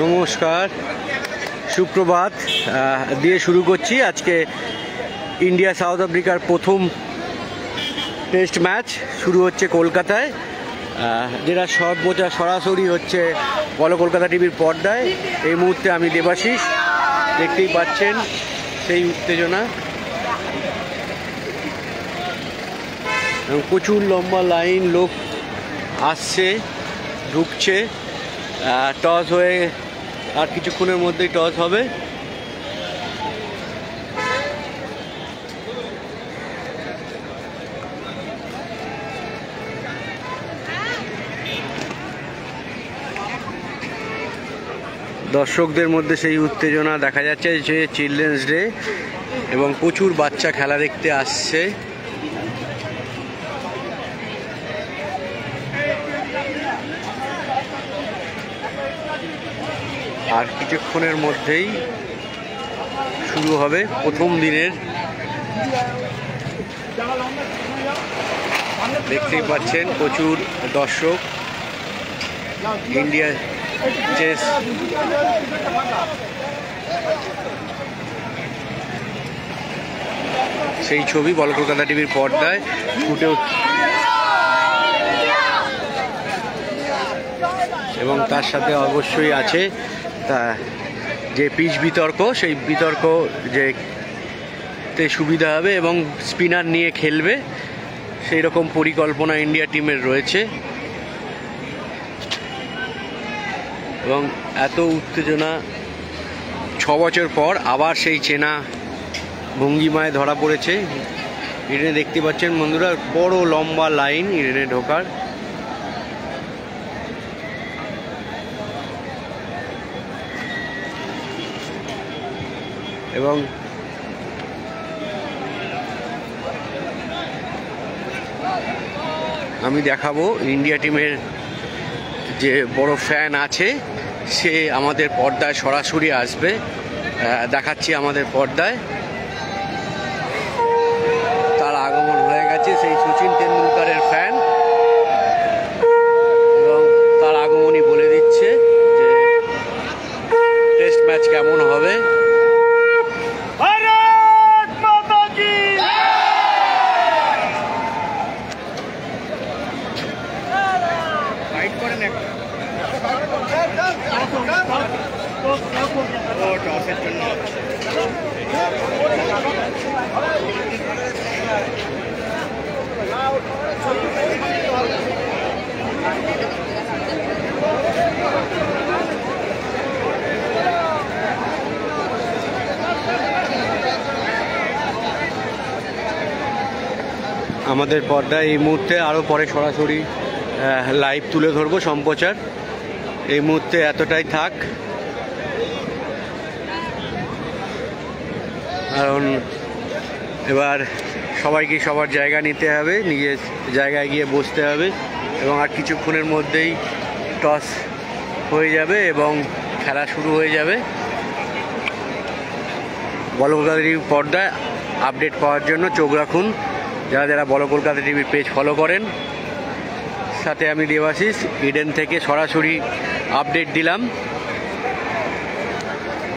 নমস্কার, সুপ্রভাত দিয়ে শুরু করছি। আজকে ইন্ডিয়া সাউথ আফ্রিকার প্রথম টেস্ট ম্যাচ শুরু হচ্ছে কলকাতায়, যেটা সরাসরি হচ্ছে বলো কলকাতা টিভির পর্দায়। এই মুহূর্তে আমি দেবাশিস, দেখতেই পাচ্ছেন সেই উত্তেজনা এবং প্রচুর লম্বা লাইন, লোক আসছে ঢুকছে। টস হয়ে আর কিছুক্ষণের মধ্যেই টস হবে। দর্শকদের মধ্যে সেই উত্তেজনা দেখা যাচ্ছে যে চিলড্রেন্স ডে এবং প্রচুর বাচ্চা খেলা দেখতে আসছে। আর কিছুক্ষণের মধ্যেই শুরু হবে প্রথম দিনের। দেখতেই পাচ্ছেন প্রচুর দর্শক। ইন্ডিয়া চেস সেই ছবি বলো কলকাতা টিভির পর্দায় ফুটে এবং তার সাথে অবশ্যই আছে যে পিচ বিতর্ক, সেই বিতর্ক যে সুবিধা হবে এবং স্পিনার নিয়ে খেলবে সেই রকম পরিকল্পনা ইন্ডিয়া টিমের রয়েছে। এবং এত উত্তেজনা 6 বছর পর আবার সেই চেনা ভঙ্গিমায় ধরা পড়েছে। ইডেনে দেখতে পাচ্ছেন বন্ধুরা, বড় লম্বা লাইন ইডেনে ঢোকার। এবং আমি দেখাবো ইন্ডিয়া টিমের যে বড় ফ্যান আছে, সে আমাদের পর্দায় সরাসরি আসবে। দেখাচ্ছি আমাদের পর্দায় তার আগমন হয়ে গেছে। সেই সচিন তেন্ডুলকারের ফ্যান এবং তার আগমনই বলে দিচ্ছে যে টেস্ট ম্যাচ কেমন হবে। আমাদের পর্দায় এই মুহূর্তে আরও পরে সরাসরি লাইভ তুলে ধরবো সম্প্রচার। এই মুহূর্তে এতটাই থাক, কারণ এবার সবাইকে সবার জায়গা নিতে হবে, নিজের জায়গায় গিয়ে বসতে হবে এবং আর কিছুক্ষণের মধ্যেই টস হয়ে যাবে এবং খেলা শুরু হয়ে যাবে। বলো কলকাতা টিভির পর্দায় আপডেট পাওয়ার জন্য চোখ রাখুন যারা যারা বলো কলকাতা টিভির পেজ ফলো করেন। সাথে আমি দেবাশিস ইডেন থেকে সরাসরি আপডেট দিলাম।